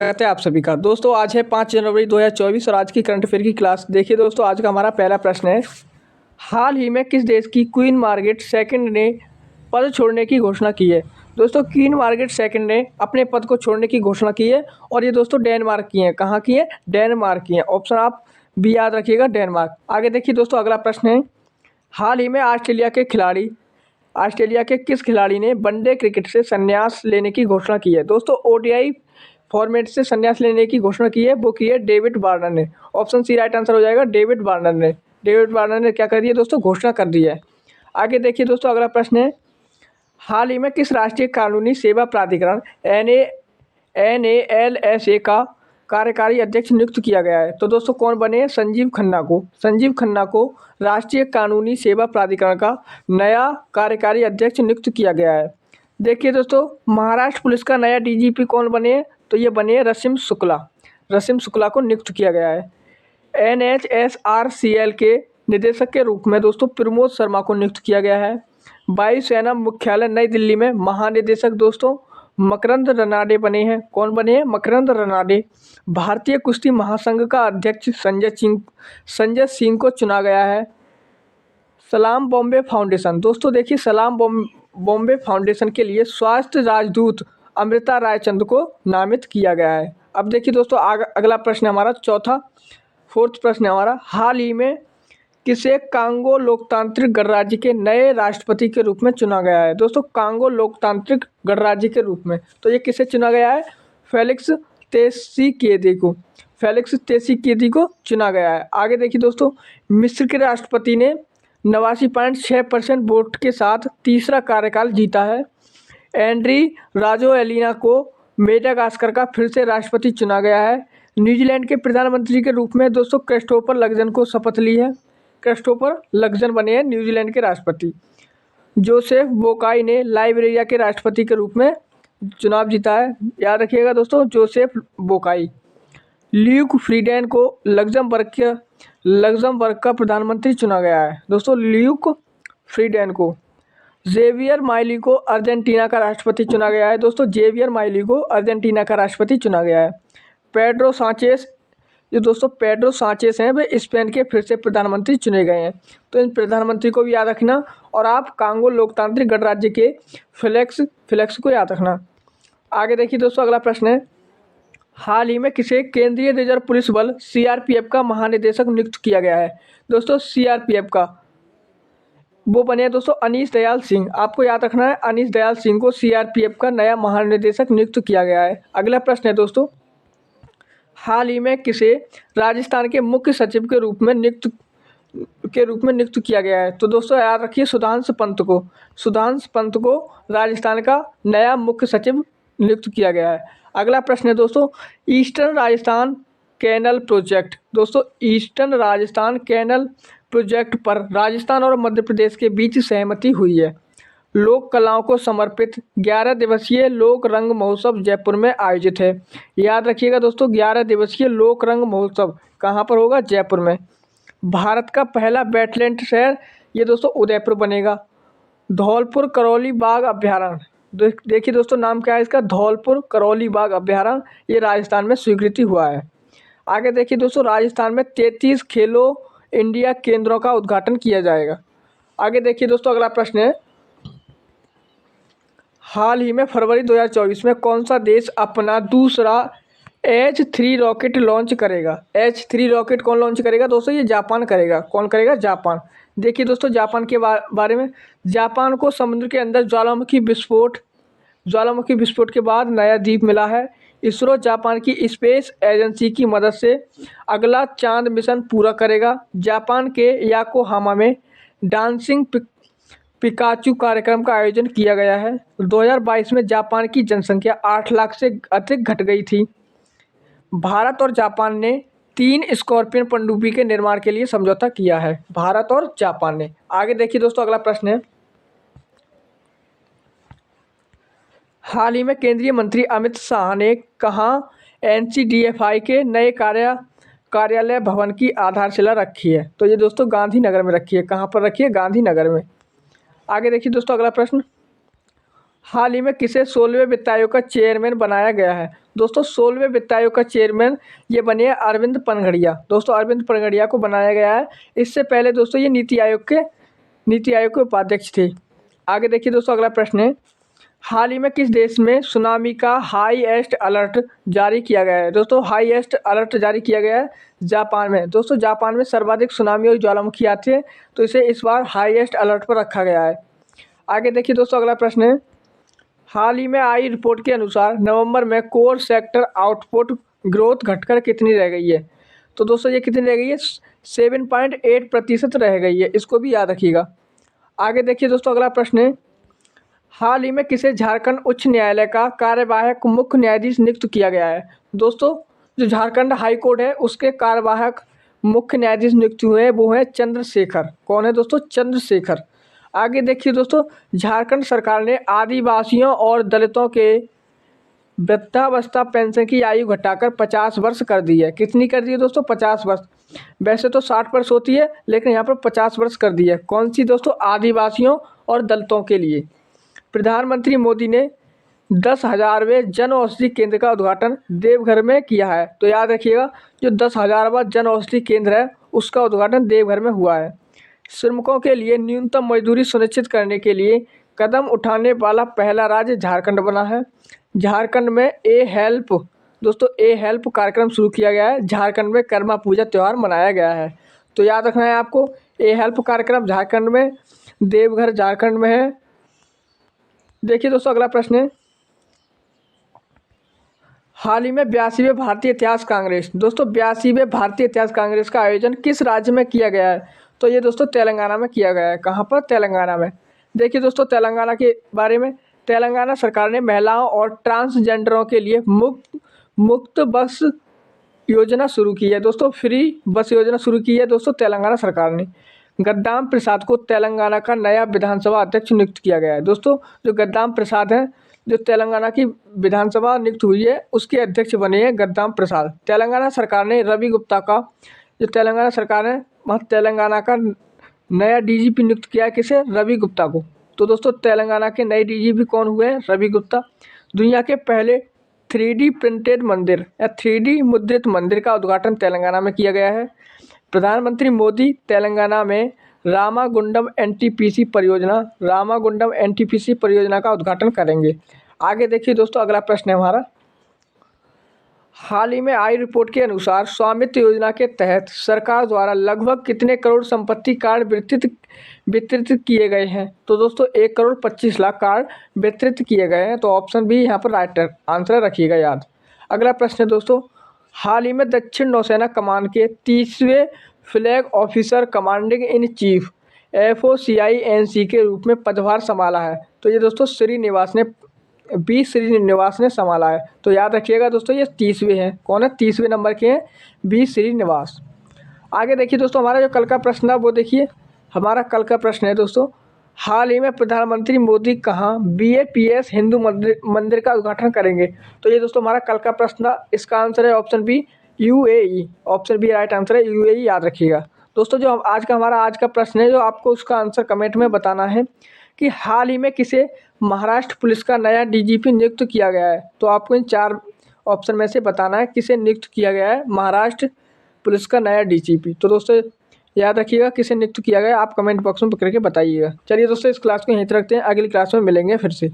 कहते हैं आप सभी का दोस्तों। आज है 5 जनवरी 2024 और आज की करंट अफेयर की क्लास देखिए दोस्तों। आज का हमारा पहला प्रश्न है, हाल ही में किस देश की क्वीन मार्गरेट सेकंड ने पद छोड़ने की घोषणा की है। दोस्तों क्वीन मार्गरेट सेकंड ने अपने पद को छोड़ने की घोषणा की है और ये दोस्तों डेनमार्क की है। कहाँ की है? डेनमार्क की है। ऑप्शन आप बी याद रखिएगा, डेनमार्क। आगे देखिए दोस्तों, अगला प्रश्न है, हाल ही में ऑस्ट्रेलिया के किस खिलाड़ी ने वनडे क्रिकेट से संन्यास लेने की घोषणा की है। दोस्तों ओडीआई फॉर्मेट से संन्यास लेने की घोषणा की है, वो की है डेविड वार्नर ने। ऑप्शन सी राइट आंसर हो जाएगा, डेविड वार्नर ने। डेविड वार्नर ने क्या कर दिया दोस्तों? घोषणा कर दी है। आगे देखिए दोस्तों, अगला प्रश्न है, हाल ही में किस राष्ट्रीय कानूनी सेवा प्राधिकरण NALSA का कार्यकारी अध्यक्ष नियुक्त किया गया है। तो दोस्तों कौन बने हैं? संजीव खन्ना को राष्ट्रीय कानूनी सेवा प्राधिकरण का नया कार्यकारी अध्यक्ष नियुक्त किया गया है। देखिए दोस्तों, महाराष्ट्र पुलिस का नया DGP कौन बने हैं? तो ये बने हैं रसिम शुक्ला को नियुक्त किया गया है। NHSRCL के निदेशक के रूप में दोस्तों प्रमोद शर्मा को नियुक्त किया गया है। वायुसेना मुख्यालय नई दिल्ली में महानिदेशक दोस्तों मकरंद रनाडे बने हैं। कौन बने हैं? मकरंद रनाडे। भारतीय कुश्ती महासंघ का अध्यक्ष संजय सिंह को चुना गया है। सलाम बॉम्बे फाउंडेशन, दोस्तों देखिए सलाम बॉम्बे फाउंडेशन के लिए स्वास्थ्य राजदूत अमृता रायचंद को नामित किया गया है। अब देखिए दोस्तों, अगला प्रश्न हमारा फोर्थ प्रश्न है हमारा, हाल ही में किसे कांगो लोकतांत्रिक गणराज्य के नए राष्ट्रपति के रूप में चुना गया है। दोस्तों कांगो लोकतांत्रिक गणराज्य के रूप में तो ये किसे चुना गया है? फेलिक्स त्सेसिकेदी को चुना गया है। आगे देखिए दोस्तों, मिस्र के राष्ट्रपति ने 89.6% वोट के साथ तीसरा कार्यकाल जीता है। एंड्री राजोएलिना को मेडागास्कर का फिर से राष्ट्रपति चुना गया है। न्यूजीलैंड के प्रधानमंत्री के रूप में दोस्तों क्रिस्टोफर लक्जन को शपथ ली है। क्रिस्टोफर लक्जन बने हैं न्यूजीलैंड के राष्ट्रपति। जोसेफ बोकाई ने लाइबेरिया के राष्ट्रपति के रूप में चुनाव जीता है। याद रखिएगा दोस्तों, जोसेफ बोकाई। ल्यूक फ्रीडेन को लग्जमबर्ग का प्रधानमंत्री चुना गया है। दोस्तों ल्यूक फ्रीडेन को। जेवियर माइली को अर्जेंटीना का राष्ट्रपति चुना गया है। दोस्तों जेवियर माइली को अर्जेंटीना का राष्ट्रपति चुना गया है। पेड्रो सांचेस हैं, वे स्पेन के फिर से प्रधानमंत्री चुने गए हैं। तो इन प्रधानमंत्री को भी याद रखना और आप कांगो लोकतांत्रिक गणराज्य के फ्लैक्स को याद रखना। आगे देखिए दोस्तों, अगला प्रश्न है, हाल ही में किसे केंद्रीय रिजर्व पुलिस बल CRPF का महानिदेशक नियुक्त किया गया है। दोस्तों CRPF का वो बने हैं दोस्तों अनीश दयाल सिंह। आपको याद रखना है, अनीश दयाल सिंह को CRPF का नया महानिदेशक नियुक्त किया गया है। अगला प्रश्न है दोस्तों, हाल ही में किसे राजस्थान के मुख्य सचिव के रूप में नियुक्त किया गया है। तो दोस्तों याद रखिए सुधांशु पंत को राजस्थान का नया मुख्य सचिव नियुक्त किया गया है। अगला प्रश्न है दोस्तों, ईस्टर्न राजस्थान कैनल प्रोजेक्ट। दोस्तों ईस्टर्न राजस्थान कैनल प्रोजेक्ट पर राजस्थान और मध्य प्रदेश के बीच सहमति हुई है। लोक कलाओं को समर्पित 11 दिवसीय लोक रंग महोत्सव जयपुर में आयोजित है। याद रखिएगा दोस्तों, 11 दिवसीय लोक रंग महोत्सव कहाँ पर होगा? जयपुर में। भारत का पहला वेटलैंड शहर ये दोस्तों उदयपुर बनेगा। धौलपुर करौली बाघ अभ्यारण्य, देखिए दोस्तों नाम क्या है इसका? धौलपुर करौली बाघ अभ्यारण्य, ये राजस्थान में स्वीकृति हुआ है। आगे देखिए दोस्तों, राजस्थान में 33 खेलो इंडिया केंद्रों का उद्घाटन किया जाएगा। आगे देखिए दोस्तों, अगला प्रश्न है, हाल ही में फरवरी 2024 में कौन सा देश अपना दूसरा H3 रॉकेट लॉन्च करेगा? H3 रॉकेट कौन लॉन्च करेगा दोस्तों? ये जापान करेगा। कौन करेगा? जापान। देखिए दोस्तों जापान के बारे में, जापान को समुद्र के अंदर ज्वालामुखी विस्फोट के बाद नया द्वीप मिला है। इसरो जापान की स्पेस एजेंसी की मदद से अगला चांद मिशन पूरा करेगा। जापान के याकोहामा में डांसिंग पिकाचू कार्यक्रम का आयोजन किया गया है। 2022 में जापान की जनसंख्या 8 लाख से अधिक घट गई थी। भारत और जापान ने 3 स्कॉर्पियन पनडुब्बी के निर्माण के लिए समझौता किया है, भारत और जापान ने। आगे देखिए दोस्तों, अगला प्रश्न है, हाल ही में केंद्रीय मंत्री अमित शाह ने कहाँ NCDFI के नए कार्यालय भवन की आधारशिला रखी है? तो ये दोस्तों गांधीनगर में रखी है। कहाँ पर रखी है? गांधीनगर में। आगे देखिए दोस्तों, अगला प्रश्न, हाल ही में किसे 16वें वित्त आयोग का चेयरमैन बनाया गया है? दोस्तों 16वें वित्त आयोग का चेयरमैन ये बने हैं अरविंद पनघड़िया। दोस्तों अरविंद पनघड़िया को बनाया गया है। इससे पहले दोस्तों ये नीति आयोग के उपाध्यक्ष थे। आगे देखिए दोस्तों अगला प्रश्न है, हाल ही में किस देश में सुनामी का हाईएस्ट अलर्ट जारी किया गया है? दोस्तों हाईएस्ट अलर्ट जारी किया गया है जापान में। दोस्तों जापान में सर्वाधिक सुनामी और ज्वालामुखी आते हैं, तो इसे इस बार हाईएस्ट अलर्ट पर रखा गया है। आगे देखिए दोस्तों अगला प्रश्न है, हाल ही में आई रिपोर्ट के अनुसार नवंबर में कोर सेक्टर आउटपुट ग्रोथ घटकर कितनी रह गई है? तो दोस्तों ये कितनी रह गई है? 7.8% रह गई है। इसको भी याद रखिएगा। आगे देखिए दोस्तों अगला प्रश्न है, हाल ही में किसे झारखंड उच्च न्यायालय का कार्यवाहक मुख्य न्यायाधीश नियुक्त किया गया है? दोस्तों जो झारखंड हाई कोर्ट है उसके कार्यवाहक मुख्य न्यायाधीश नियुक्त हुए हैं वो हैं चंद्रशेखर। कौन है दोस्तों? चंद्रशेखर। आगे देखिए दोस्तों, झारखंड सरकार ने आदिवासियों और दलितों के वृद्धावस्था पेंशन की आयु घटाकर 50 वर्ष कर दी है। कितनी कर दी है दोस्तों? 50 वर्ष। वैसे तो 60 वर्ष होती है, लेकिन यहाँ पर 50 वर्ष कर दी है। कौन सी दोस्तों? आदिवासियों और दलितों के लिए। प्रधानमंत्री मोदी ने 10,000वें जन औषधि केंद्र का उद्घाटन देवघर में किया है। तो याद रखिएगा, जो 10,000वां जन औषधि केंद्र है उसका उद्घाटन देवघर में हुआ है। श्रमिकों के लिए न्यूनतम मजदूरी सुनिश्चित करने के लिए कदम उठाने वाला पहला राज्य झारखंड बना है। झारखंड में ए हेल्प कार्यक्रम शुरू किया गया है। झारखंड में कर्मा पूजा त्यौहार मनाया गया है। तो याद रखना है आपको, ए हेल्प कार्यक्रम झारखंड में, देवघर झारखंड में है। देखिए दोस्तों अगला प्रश्न है, हाल ही में 82वें भारतीय इतिहास कांग्रेस, दोस्तों 82वें भारतीय इतिहास कांग्रेस का आयोजन किस राज्य में किया गया है? तो ये दोस्तों तेलंगाना में किया गया है। कहाँ पर? तेलंगाना में। देखिए दोस्तों तेलंगाना के बारे में, तेलंगाना सरकार ने महिलाओं और ट्रांसजेंडरों के लिए मुफ्त बस योजना शुरू की है। दोस्तों फ्री बस योजना शुरू की है दोस्तों तेलंगाना सरकार ने। गद्दाम प्रसाद को तेलंगाना का नया विधानसभा अध्यक्ष नियुक्त किया गया है। दोस्तों जो गद्दाम प्रसाद हैं, जो तेलंगाना की विधानसभा नियुक्त हुई है उसके अध्यक्ष बने हैं गद्दाम प्रसाद। तेलंगाना सरकार ने रवि गुप्ता का, जो तेलंगाना सरकार है वहाँ तेलंगाना का नया डीजीपी नियुक्त किया है। किसे? रवि गुप्ता को। तो दोस्तों तेलंगाना के नए डीजीपी कौन हुए हैं? रवि गुप्ता। दुनिया के पहले 3D प्रिंटेड मंदिर या 3D मुद्रित मंदिर का उद्घाटन तेलंगाना में किया गया है। प्रधानमंत्री मोदी तेलंगाना में रामागुंडम एनटीपीसी परियोजना का उद्घाटन करेंगे। आगे देखिए दोस्तों अगला प्रश्न है हमारा, हाल ही में आई रिपोर्ट के अनुसार स्वामित्व योजना के तहत सरकार द्वारा लगभग कितने करोड़ संपत्ति कार्ड वितरित किए गए हैं? तो दोस्तों 1,25,00,000 कार्ड वितरित किए गए हैं। तो ऑप्शन बी यहाँ पर राइट आंसर रखिएगा याद। अगला प्रश्न है दोस्तों, हाल ही में दक्षिण नौसेना कमान के 30वें flag officer commanding in chief FOCINC के रूप में पदभार संभाला है। तो ये दोस्तों श्रीनिवास ने संभाला है। तो याद रखिएगा दोस्तों ये 30वें हैं। कौन है? 30वें नंबर के हैं, बी श्रीनिवास। आगे देखिए दोस्तों हमारा जो कल का प्रश्न है वो देखिए, हमारा कल का प्रश्न है दोस्तों, हाल ही में प्रधानमंत्री मोदी कहाँ BAPS हिंदू मंदिर का उद्घाटन करेंगे? तो ये दोस्तों हमारा कल का प्रश्न था। इसका आंसर है option B UAE। Option B right answer है UAE, याद रखिएगा दोस्तों। जो आज का प्रश्न है, जो आपको उसका आंसर कमेंट में बताना है कि हाल ही में किसे महाराष्ट्र पुलिस का नया DGP नियुक्त किया गया है? तो आपको इन 4 ऑप्शन में से बताना है किसे नियुक्त किया गया है महाराष्ट्र पुलिस का नया DGP। तो दोस्तों याद रखिएगा किसे नियुक्त किया गया, आप कमेंट बॉक्स में करके बताइएगा। चलिए दोस्तों इस क्लास को यहीं तक रखते हैं, अगली क्लास में मिलेंगे फिर से।